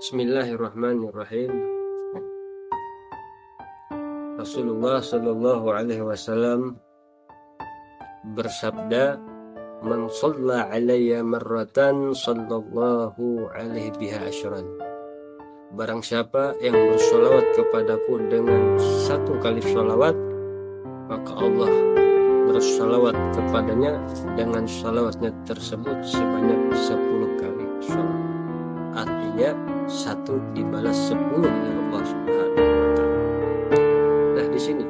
Bismillahirrahmanirrahim. Rasulullah Shallallahu Alaihi Wasallam bersabda, "Man shalla alayya marratan sallallahu alaihi biha asyran." Barang siapa yang bersolawat kepadaku dengan satu kali solawat, maka Allah bersolawat kepadanya dengan solawatnya tersebut sebanyak 10 kali solawat. Artinya 1 dibalas 10 oleh Allah Subhanahu wa Ta'ala. Nah, di sini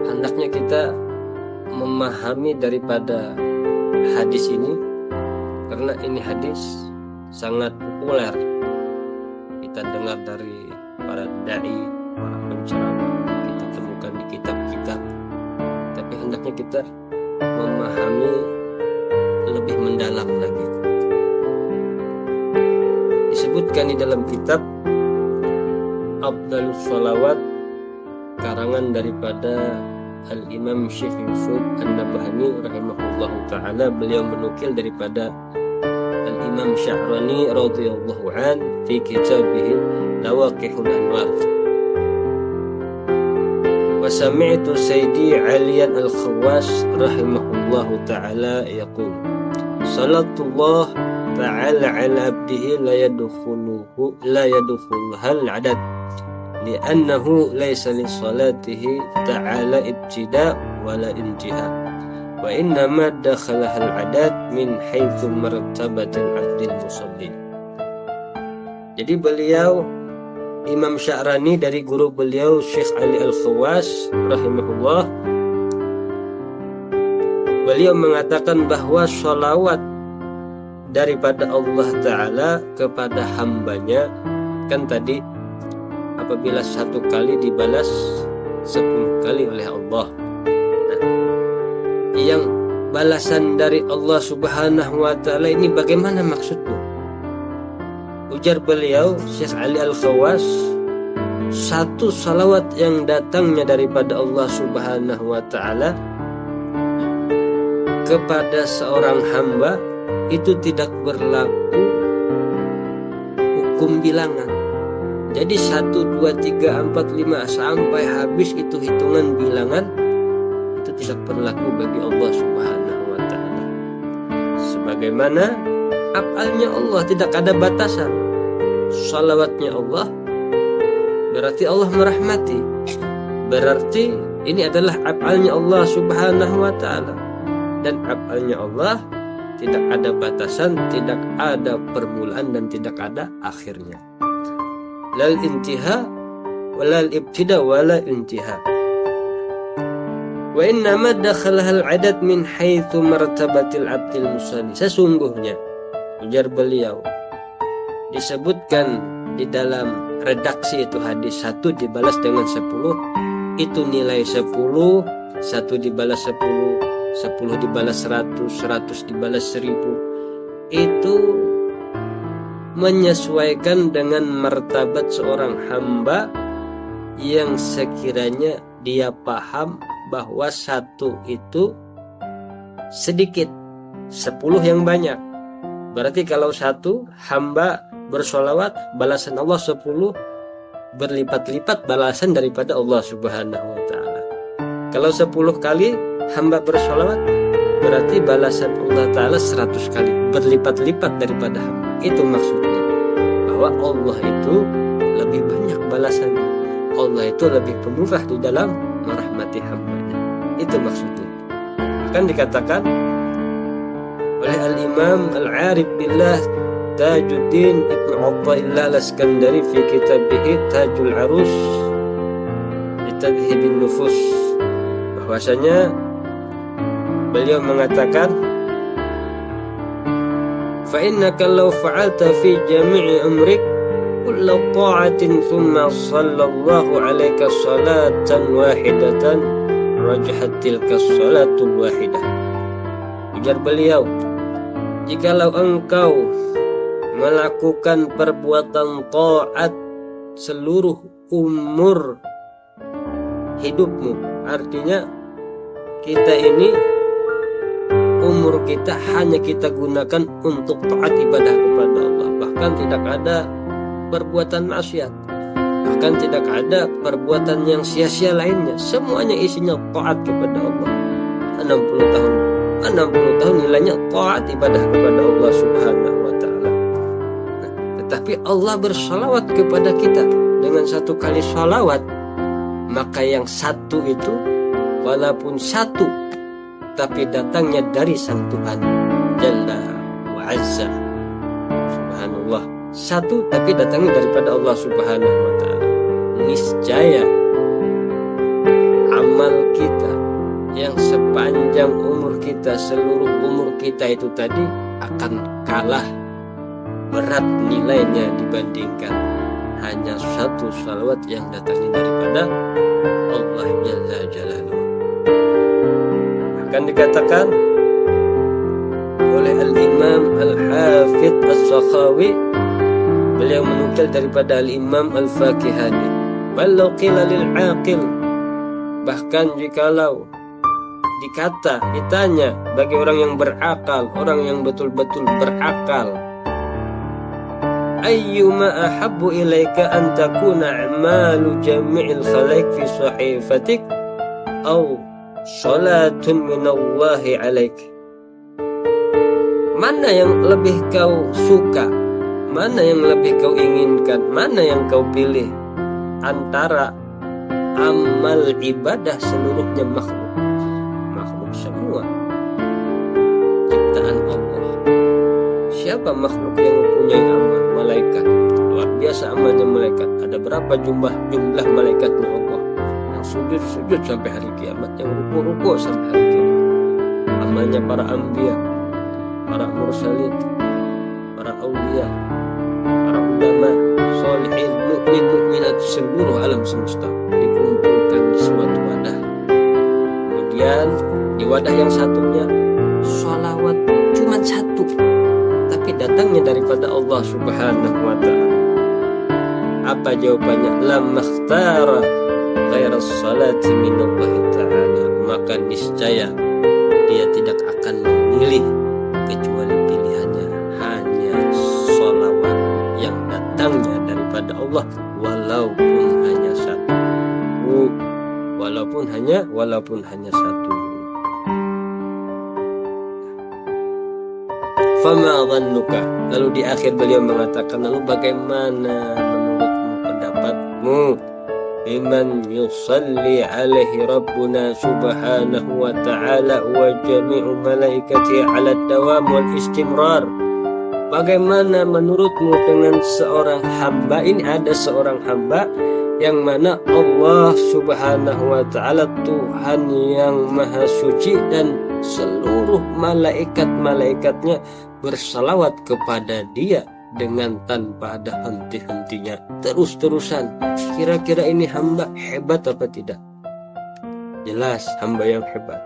hendaknya kita memahami daripada hadis ini, karena ini hadis sangat populer. Kita dengar dari para dai, para penceramah, kita temukan di kitab-kitab. Tapi hendaknya kita memahami lebih mendalam lagi. Disebutkan di dalam kitab Afdhalus Sholawat karangan daripada Al-Imam Syekh Yusuf An-Nabhani rahimahullahu ta'ala. Beliau menukil daripada Al-Imam Sya'rani radhiyallahu an fi kitabih Lawaqihul Anwar. Wa sami'tu Sayyidi Aliyan Al-Khawas rahimahullahu ta'ala yaqul, salatullah ta'ala ala abdihi la yadkhuluhal adad li'annahu laysa li salatihi ta'ala ibtida' wala intiha wa innama dakhalahal adad min haitsu martabatil abdil musallin. Jadi beliau Imam Sya'rani dari guru beliau Syekh Ali Al-Khawas rahimahullah, beliau mengatakan bahwa sholawat daripada Allah Ta'ala kepada hambanya, kan tadi apabila 1 kali dibalas 10 kali oleh Allah. Nah, yang balasan dari Allah Subhanahu wa Ta'ala ini bagaimana maksudnya? Ujar beliau Syekh Ali Al-Khawas, 1 salawat yang datangnya daripada Allah Subhanahu wa Ta'ala kepada seorang hamba itu tidak berlaku hukum bilangan. Jadi 1, 2, 3, 4, 5 sampai habis itu hitungan bilangan, itu tidak berlaku bagi Allah Subhanahu wa Ta'ala. Sebagaimana af'alnya Allah tidak ada batasan. Salawatnya Allah berarti Allah merahmati, berarti ini adalah af'alnya Allah Subhanahu wa Ta'ala. Dan af'alnya Allah tidak ada batasan, tidak ada permulaan dan tidak ada akhirnya. Lal intiha walal ibtida wala intiha. Wa innama dakhalahal adad min haitsu martabatil abdil musalli. Sesungguhnya, ujar beliau, disebutkan di dalam redaksi itu hadis 1 dibalas dengan 10, itu nilai 10, 1 dibalas 10, 10 dibalas 100, 100 dibalas 1000, itu menyesuaikan dengan martabat seorang hamba yang sekiranya dia paham bahwa 1 itu sedikit, 10 yang banyak. Berarti kalau 1 hamba bersolawat, balasan Allah 10 berlipat-lipat balasan daripada Allah Subhanahu wa Ta'ala. Kalau 10 kali hamba bersolawat, berarti balasan Allah Ta'ala 100 kali, berlipat-lipat daripada hamba. Itu maksudnya, bahwa Allah itu lebih banyak balasannya, Allah itu lebih pemurah di dalam merahmati hambanya. Itu maksudnya. Akan dikatakan oleh Al-Imam Al-Arif Billah Tajuddin Ibn Atha'illah Al-Iskandari fi kitabih Tajul Arus Litadhibin Nufus, bahwasanya beliau mengatakan, fa innaka law fa'alta fi jami'i umrik kullu ta'atin thumma sallallahu alaika salatan wahidatan rajahat tilka salatul wahidah. Ujar beliau, jikalau engkau melakukan perbuatan taat seluruh umur hidupmu, artinya kita ini umur kita hanya kita gunakan untuk taat ibadah kepada Allah. bahkan tidak ada perbuatan maksiat, bahkan tidak ada perbuatan yang sia-sia lainnya. Semuanya isinya taat kepada Allah. 60 tahun 60 tahun nilainya taat ibadah kepada Allah Subhanahu wa ta'ala. Tetapi Allah bersalawat kepada kita dengan satu kali salawat, maka yang satu itu walaupun satu tapi datangnya dari sang Tuhan Jalla wa Azza, subhanallah, satu tapi datangnya daripada Allah Subhanahu wa ta'ala, niscaya amal kita yang sepanjang umur kita, seluruh umur kita itu tadi akan kalah berat nilainya dibandingkan hanya satu salawat yang datangnya daripada Allah Jalla Jalaluhu. Akan dikatakan oleh Al-Imam Al-Hafidh As-Sakhawi, beliau menukil daripada Al-Imam Al-Fakihani, walau qila lil aqil, bahkan jikalau ditanya bagi orang yang berakal, orang yang betul-betul berakal, ayyuma ahabbu ilaika an takuna a'malu jami'il khalaik fi sahifatik aw salatun minallahi alaik, mana yang lebih kau suka, mana yang lebih kau inginkan, mana yang kau pilih antara amal ibadah seluruhnya makhluk semua ciptaan Allah. Siapa makhluk yang mempunyai amal? Malaikat. Luar biasa amalnya malaikat. Ada berapa jumlah malaikatnya Allah yang sujud sampai hari kiamat, yang ruku sampai hari kiamat. Amalnya para anbiya, para mursalin, para aulia, para ulama, sholihin, mukminat, seluruh alam semesta dikumpulkan di suatu wadah. Kemudian di wadah yang satunya sholawat cuma satu, tapi datangnya daripada Allah Subhanahu wa ta'ala. Apa jawabannya? Lam makhtara ghairas salati minallahi ta'ala, maka niscaya dia tidak akan memilih kecuali pilihannya hanya sholawat yang datangnya daripada Allah, walaupun hanya satu, walaupun hanya satu. Fama dhannuka, lalu di akhir beliau mengatakan, lalu bagaimana menurutmu, pendapatmu, biman yusalli alaihi rabbuna subhanahu wa ta'ala wa jami'u malaikati ala dawam wal istimrar. Bagaimana menurutmu dengan seorang hamba, ini ada seorang hamba yang mana Allah Subhanahu wa ta'ala Tuhan yang maha suci dan seluruh malaikat-malaikatnya bersalawat kepada dia dengan tanpa ada henti-hentinya, terus-terusan. Kira-kira ini hamba hebat apa tidak? Jelas hamba yang hebat.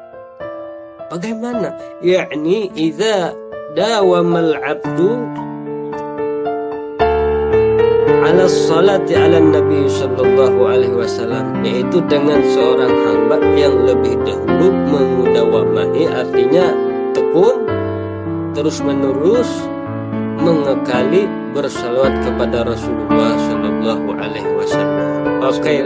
Bagaimana? Yakni idza dawamal abdu ala salati ala Nabi sallallahu alaihi wasallam, yaitu dengan seorang hamba yang lebih dahulu mengudawamahi, artinya tekun terus menerus mengekali bersalawat kepada Rasulullah sallallahu alaihi wasallam. Oke,